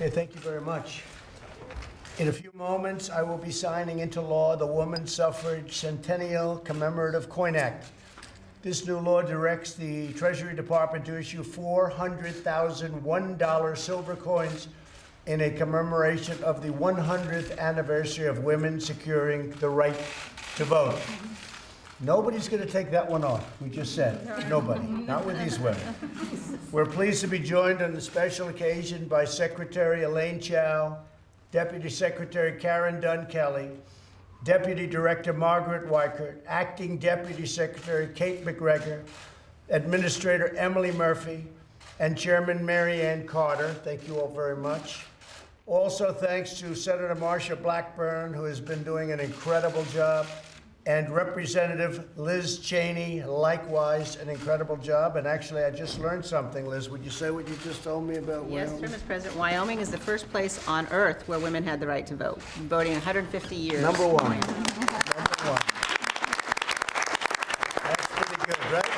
Okay, thank you very much. In a few moments, I will be signing into law the Women's Suffrage Centennial Commemorative Coin Act. This new law directs the Treasury Department to issue 400,000 $1 silver coins in a commemoration of the 100th anniversary of women securing the right to vote. Nobody's going to take that one off. We just said nobody, not with these women. We're pleased to be joined on the special occasion by Secretary Elaine Chao, Deputy Secretary Karen Dunn Kelly, Deputy Director Margaret Weichert, Acting Deputy Secretary Kate McGregor, Administrator Emily Murphy, and Chairman Mary Ann Carter. Thank you all very much. Also, thanks to Senator Marsha Blackburn, who has been doing an incredible job, and Representative Liz Cheney, likewise, an incredible job. And actually, I just learned something, Liz. Would you say what you just told me about Wyoming? Yes, sir, Mr. President. Wyoming is the first place on earth where women had the right to vote, voting 150 years. Number one. Number one. That's pretty good, right?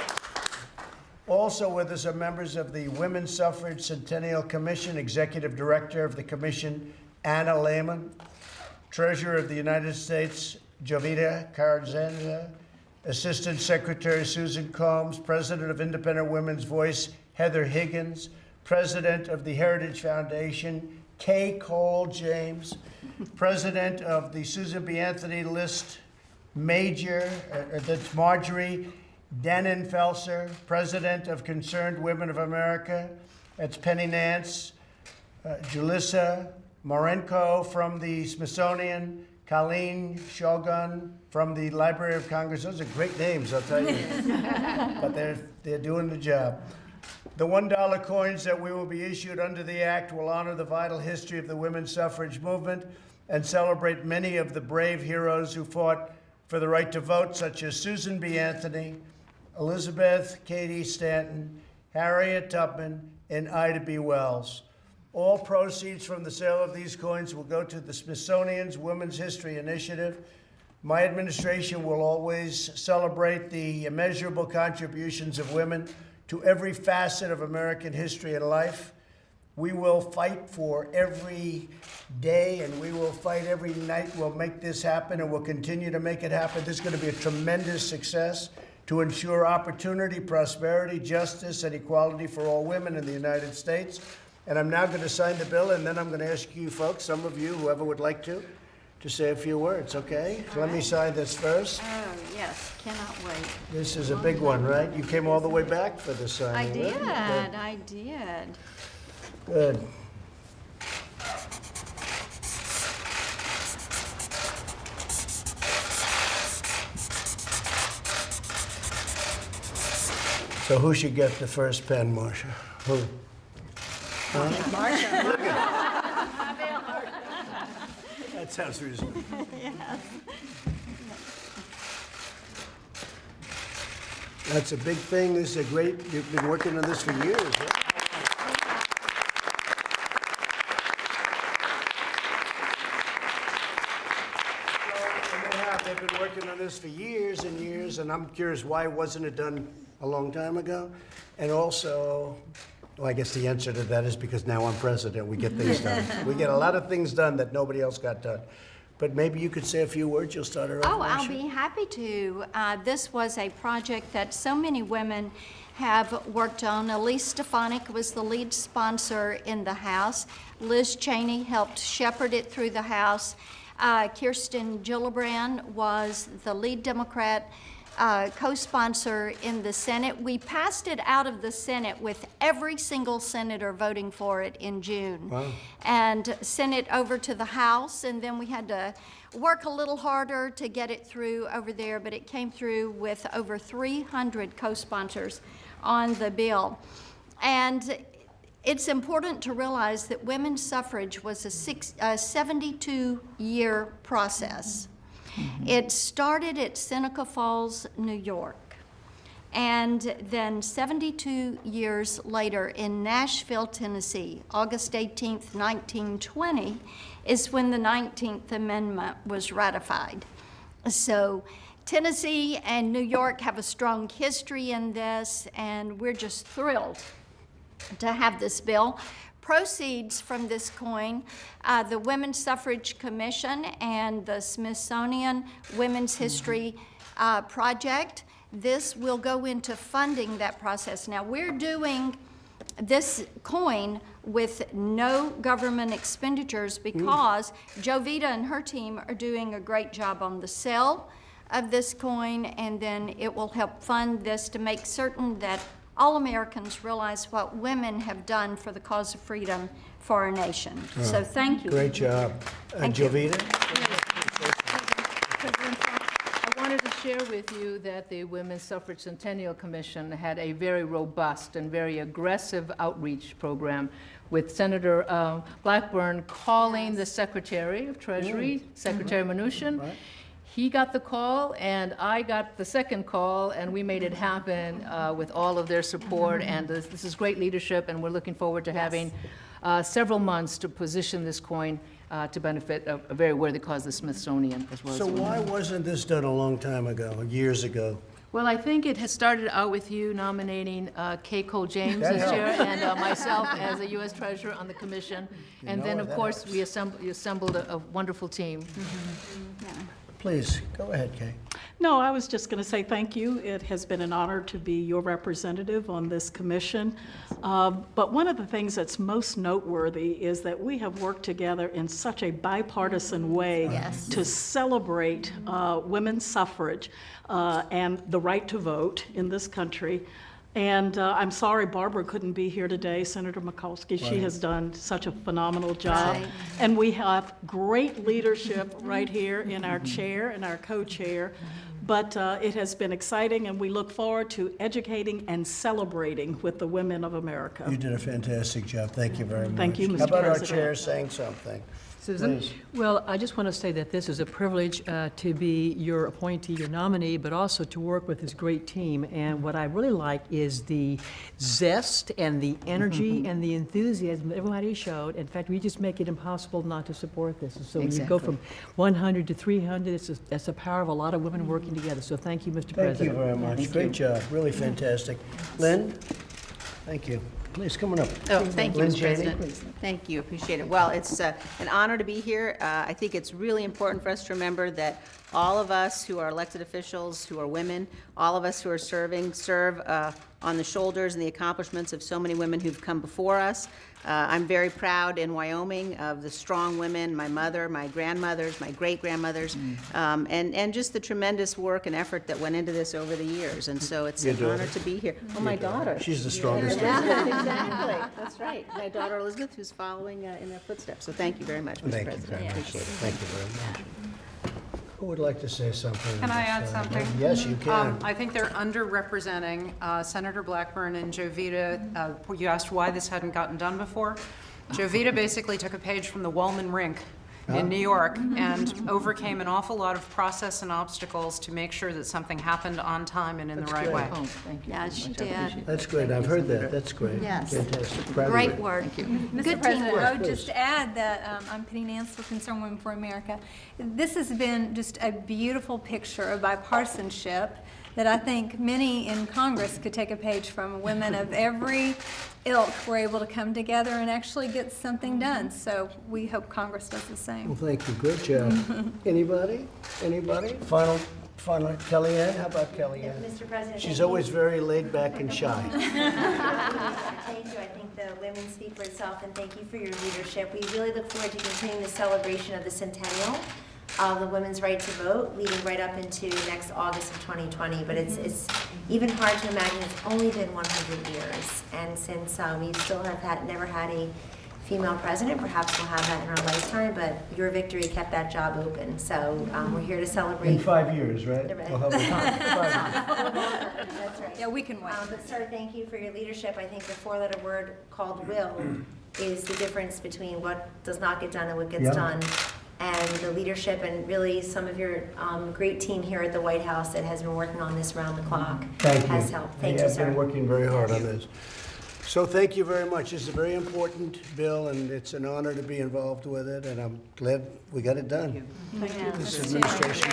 Also with us are members of the Women's Suffrage Centennial Commission, Executive Director of the Commission, Anna Lehman, Treasurer of the United States, Jovita Carzana, Assistant Secretary Susan Combs, President of Independent Women's Voice, Heather Higgins, President of the Heritage Foundation, Kay Cole James, President of the Susan B. Anthony List Major, that's Marjorie Dannenfelser, President of Concerned Women of America, that's Penny Nance, Julissa Marenko from the Smithsonian, Colleen Shogun from the Library of Congress. Those are great names, I'll tell you. But they're doing the job. The $1 coins that we will be issued under the Act will honor the vital history of the women's suffrage movement and celebrate many of the brave heroes who fought for the right to vote, such as Susan B. Anthony, Elizabeth Cady Stanton, Harriet Tubman, and Ida B. Wells. All proceeds from the sale of these coins will go to the Smithsonian's Women's History Initiative. My administration will always celebrate the immeasurable contributions of women to every facet of American history and life. We will fight for every day, and we will fight every night. We'll make this happen, and we'll continue to make it happen. This is going to be a tremendous success to ensure opportunity, prosperity, justice, and equality for all women in the United States. And I'm now going to sign the bill, and then I'm going to ask you folks, some of you, whoever would like to say a few words, okay? So let me sign this first. Oh, yes, cannot wait. This is a big one, right? You came all the way back for this signing, I right? did, I did. Good. So who should get the first pen, Marsha? Who? That sounds reasonable. That's a big thing. This is a great, you've been working on this for years, right? They've been working on this for years and years, and I'm curious, why wasn't it done a long time ago? And also, well, I guess the answer to that is because now I'm president, we get things done. We get a lot of things done that nobody else got done. But maybe you could say a few words. You'll start her off. Oh, I'll Marsha? be happy to. This was a project that so many women have worked on. Elise Stefanik was the lead sponsor in the House. Liz Cheney helped shepherd it through the House. Kirsten Gillibrand was the lead Democrat co-sponsor in the Senate. We passed it out of the Senate with every single senator voting for it in June. Wow. And sent it over to the House, and then we had to work a little harder to get it through over there, but it came through with over 300 co-sponsors on the bill. And it's important to realize that women's suffrage was a 72-year process. It started at Seneca Falls, New York, and then 72 years later in Nashville, Tennessee, August 18th, 1920, is when the 19th Amendment was ratified. So Tennessee and New York have a strong history in this, and we're just thrilled to have this bill. Proceeds from this coin, the Women's Suffrage Commission and the Smithsonian Women's History Project, this will go into funding that process. Now, we're doing this coin with no government expenditures because Jovita and her team are doing a great job on the sale of this coin, and then it will help fund this to make certain that all Americans realize what women have done for the cause of freedom for our nation. So thank you. Great job. Thank you. Jovita? I wanted to share with you that the Women's Suffrage Centennial Commission had a very robust and very aggressive outreach program with Senator Blackburn calling the Secretary of Treasury, Secretary Mnuchin. Right. He got the call, and I got the second call, and we made it happen with all of their support. And this is great leadership, and we're looking forward to having several months to position this coin to benefit a very worthy cause, the Smithsonian, as well as So the women. why wasn't this done a long time ago, years ago? Well, I think it has started out with you nominating Kay Cole James That as chair helps. and myself as the U.S. Treasurer on the commission. And know then, it, of that course, helps. we assembled a wonderful team. Please, go ahead, Kay. No, I was just going to say thank you. It has been an honor to be your representative on this commission. But one of the things that's most noteworthy is that we have worked together in such a bipartisan way to celebrate women's suffrage and the right to vote in this country. And I'm sorry Barbara couldn't be here today, Senator Mikulski. She has done such a phenomenal job. Right. And we have great leadership right here in our chair and our co-chair. But it has been exciting, and we look forward to educating and celebrating with the women of America. You did a fantastic job. Thank you very much. Thank you, How Mr. about our President. chair saying something? Susan? Please. Well, I just want to say that this is a privilege to be your appointee, your nominee, but also to work with this great team. And what I really like is the zest and the energy and the enthusiasm that everybody showed. In fact, we just make it impossible not to support this. And so when you go from 100 to 300, that's the power of a lot of women working together. So thank you, Mr. Thank President. you very much. Great job. Really fantastic. Lynn? Thank you. Please, come on up. Oh, thank you, Lynn Mr. Janey? President. Thank you, appreciate it. Well, it's an honor to be here. I think it's really important for us to remember that all of us who are elected officials, who are women, all of us who are serve on the shoulders and the accomplishments of so many women who've come before us. I'm very proud in Wyoming of the strong women, my mother, my grandmothers, my great-grandmothers, and just the tremendous work and effort that went into this over the years. And so it's Your an daughter? honor to be here. Oh, my daughter. She's the strongest. Exactly, that's right. My daughter Elizabeth, who's following in their footsteps. So thank you very much, Mr. Thank you President. very much. Appreciate it. Thank you very much. Who would like to say something? Can I add something? Yes, you can. I think they're underrepresenting Senator Blackburn and Jovita. You asked why this hadn't gotten done before. Jovita basically took a page from the Wellman Rink in New York and overcame an awful lot of process and obstacles to make sure that something happened on time and in the right great. way. Oh, thank you. Yeah, very she much. I did. appreciate That's great. I've heard that. That's great. Yes. Fantastic. Proud of Great you. work. Mr. Good President, teamwork. I would just add that I'm Penny Nance with Concerned Women for America. This has been just a beautiful picture of bipartisanship that I think many in Congress could take a page from. Women of every ilk were able to come together and actually get something done. So we hope Congress does the same. Well, thank you. Great job. Anybody? Anybody? Final, Kellyanne? How about Kellyanne? Mr. President, She's thank always very laid back and shy. Thank you. I think the women speak for itself, and thank you for your leadership. We really look forward to continuing the celebration of the centennial of the women's right to vote, leading right up into next August of 2020. But it's even hard to imagine it's only been 100 years, and since we still have never had a female president, perhaps we'll have that in our lifetime. But your victory kept that job open, so we're here to celebrate. In 5 years, right? Right. We'll have a- 5 years. That's right. Yeah, we can wait. But sir, thank you for your leadership. I think the four-letter word called will is the difference between what does not get done and what gets Yeah. done. And the leadership and really some of your great team here at the White House that has been working on this around the clock Thank you. has helped. Thank you, I've sir. been working very hard on this. So thank you very much. This is a very important bill, and it's an honor to be involved with it, and I'm glad we got it done. Thank you. This administration.